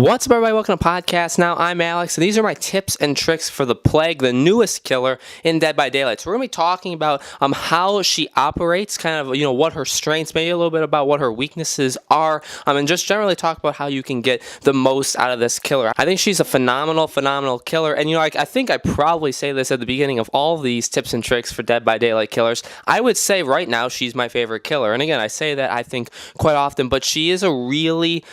What's up, everybody? Welcome to Podcast Now. I'm Alex, and these are my tips and tricks for the Plague, the newest killer in Dead by Daylight. So we're going to be talking about how she operates, kind of, what her strengths, maybe a little bit about what her weaknesses are, and just generally talk about how you can get the most out of this killer. I think she's a phenomenal killer, and I think I probably say this at the beginning of all these tips and tricks for Dead by Daylight killers. I would say right now she's my favorite killer, and again, I say that I think quite often, but she is a really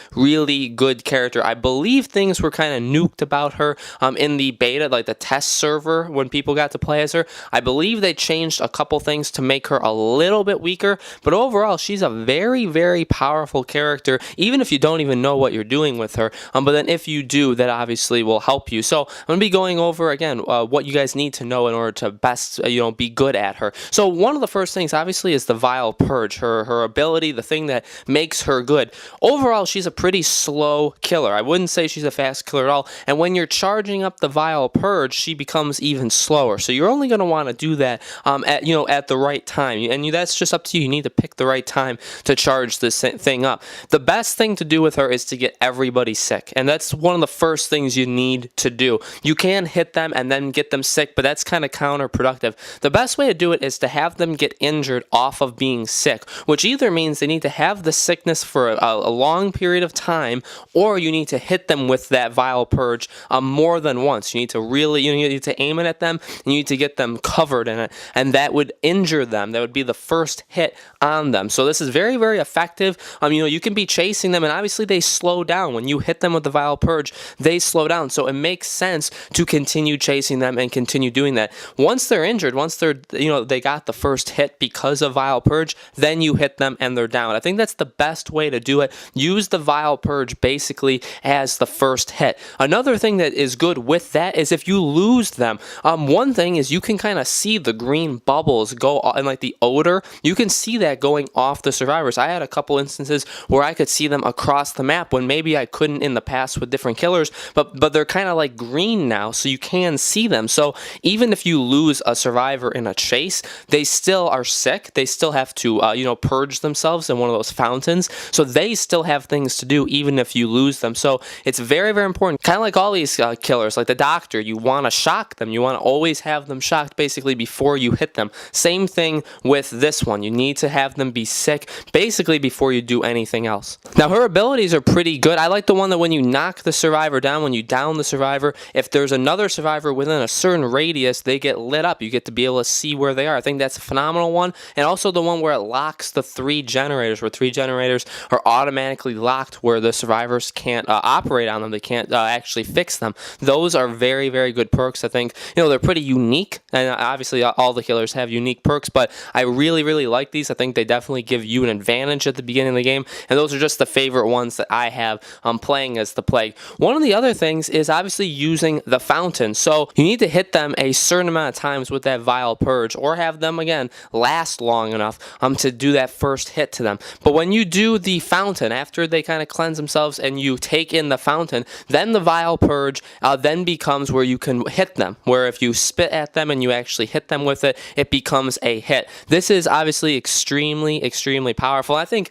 good character. I believe things were kind of nuked about her in the beta, like the test server when people got to play as her. I believe they changed a couple things to make her a little bit weaker, but overall she's a very powerful character, even if you don't even know what you're doing with her. But then if you do, that obviously will help you. So I'm going to be going over again what you guys need to know in order to best be good at her. So one of the first things obviously is the Vile Purge, her ability, the thing that makes her good. Overall, she's a pretty slow killer. I wouldn't say she's a fast killer at all, and when you're charging up the Vile Purge, she becomes even slower. So you're only going to want to do that at the right time, and that's just up to you. You need to pick the right time to charge this thing up. The best thing to do with her is to get everybody sick, and that's one of the first things you need to do. You can hit them and then get them sick, but that's kind of counterproductive. The best way to do it is to have them get injured off of being sick, which either means they need to have the sickness for a long period of time, or you need to hit them with that Vile Purge more than once. You need to really, you need to aim it at them, and you need to get them covered in it, and that would injure them. That would be the first hit on them. So this is very effective. You can be chasing them, and obviously they slow down. When you hit them with the Vile Purge, they slow down. So it makes sense to continue chasing them and continue doing that. Once they're injured, once they're, they got the first hit because of Vile Purge, then you hit them and they're down. I think that's the best way to do it. Use the Vile Purge basically as the first hit. Another thing that is good with that is if you lose them. One thing is you can kind of see the green bubbles go and like the odor. You can see that going off the survivors. I had a couple instances where I could see them across the map when maybe I couldn't in the past with different killers, but they're kind of like green now, so you can see them. So even if you lose a survivor in a chase, they still are sick. They still have to purge themselves in one of those fountains. So they still have things to do even if you lose them. So it's very important. Kind of like all these killers, like the doctor, you want to shock them. You want to always have them shocked basically before you hit them. Same thing with this one. You need to have them be sick basically before you do anything else. Now her abilities are pretty good. I like the one that when you knock the survivor down, when you down the survivor, if there's another survivor within a certain radius, they get lit up. You get to be able to see where they are. I think that's a phenomenal one. And also the one where it locks the 3 generators, where 3 generators are automatically locked where the survivors can't operate on them. They can't actually fix them. Those are very good perks. I think they're pretty unique, and obviously all the killers have unique perks, but I really like these. I think they definitely give you an advantage at the beginning of the game, and those are just the favorite ones that I have playing as the Plague. One of the other things is obviously using the fountain. So you need to hit them a certain amount of times with that Vile Purge, or have them again last long enough to do that first hit to them. But when you do the fountain, after they kind of cleanse themselves and you take in the fountain, then the Vile Purge then becomes where you can hit them, where if you spit at them and you actually hit them with it, it becomes a hit. This is obviously extremely powerful. I think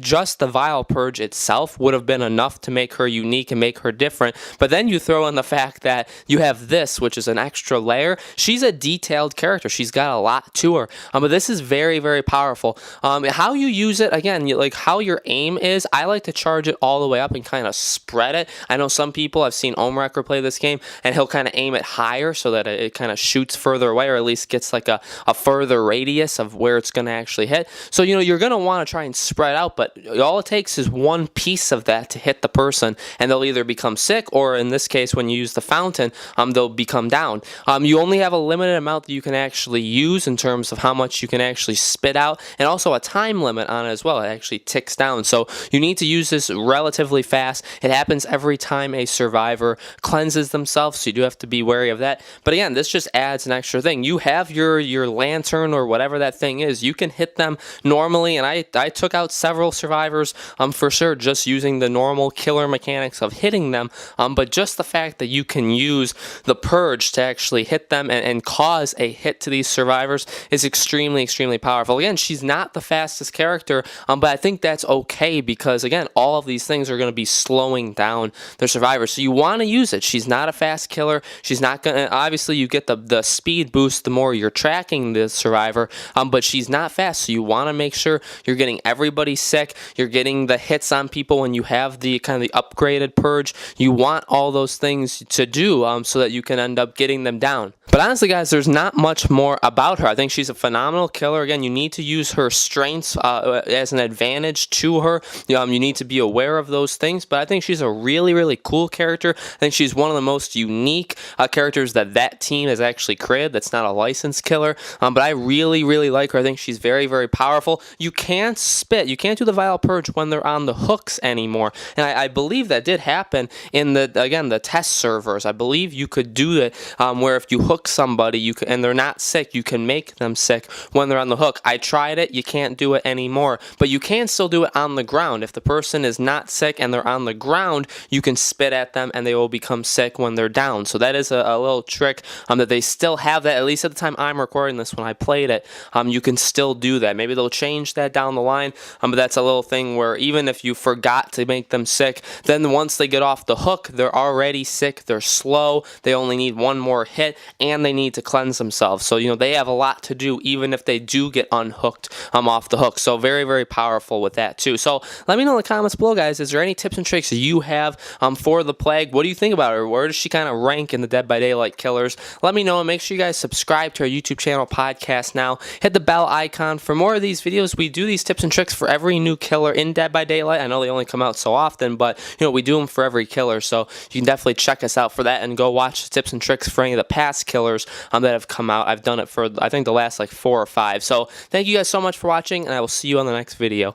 just the Vile Purge itself would have been enough to make her unique and make her different, but then you throw in the fact that you have this, which is an extra layer. She's a detailed character. She's got a lot to her, but this is very powerful. How you use it, again, like how your aim is, I like to charge it all the way up and kind of spread it. I know some people, I've seen Omrecker play this game, and he'll kind of aim it higher so that it kind of shoots further away, or at least gets like a further radius of where it's going to actually hit. So you're going to want to try and spread out, but all it takes is one piece of that to hit the person, and they'll either become sick, or in this case when you use the fountain, they'll become down. You only have a limited amount that you can actually use in terms of how much you can actually spit out, and also a time limit on it as well. It actually ticks down, so you need to use this relatively fast. It happens every time a survivor cleanses themselves, so you do have to be wary of that. But again, this just adds an extra thing. You have your lantern or whatever that thing is. You can hit them normally, and I took out several survivors for sure just using the normal killer mechanics of hitting them, but just the fact that you can use the Purge to actually hit them and cause a hit to these survivors is extremely powerful. Again, she's not the fastest character, but I think that's okay because, again, all of these things are going to be slowing down the survivor. So you want to use it. She's not a fast killer. She's not going to, obviously you get the speed boost the more you're tracking the survivor, but she's not fast. So you want to make sure you're getting everybody sick. You're getting the hits on people when you have the kind of the upgraded purge. You want all those things to do so that you can end up getting them down. But honestly, guys, there's not much more about her. I think she's a phenomenal killer. Again, you need to use her strengths as an advantage to her. You need to be aware of those things. But I think she's a really, really cool character. I think she's one of the most unique characters that team has actually created that's not a licensed killer. But I really, really like her. I think she's very, very powerful. You can't spit. You can't do the Vile Purge when they're on the hooks anymore. And I believe that did happen in the test servers. I believe you could do it where if you hook somebody and they're not sick, you can make them sick when they're on the hook. I tried it. You can't do it anymore, but you can still do it on the ground. If the person is not sick and they're on the ground, you can spit at them and they will become sick when they're down. So that is a little trick that they still have that, at least at the time I'm recording this. When I played it, you can still do that. Maybe they'll change that down the line, but that's a little thing where even if you forgot to make them sick, then once they get off the hook, they're already sick, they're slow, they only need one more hit, and they need to cleanse themselves. So, they have a lot to do even if they do get unhooked off the hook. So very, very powerful with that too. So let me know in the comments below, guys, is there any tips and tricks you have for the Plague? What do you think about her? Where does she kind of rank in the Dead by Daylight killers? Let me know, and make sure you guys subscribe to our YouTube channel, Podcast Now. Hit the bell icon for more of these videos. We do these tips and tricks for every new killer in Dead by Daylight. I know they only come out so often, but we do them for every killer. So you can definitely check us out for that and go watch the tips and tricks for any of the past killers that have come out. I've done it for, I think, the last like 4 or 5. So thank you guys so much for watching, and I will see you on the next video.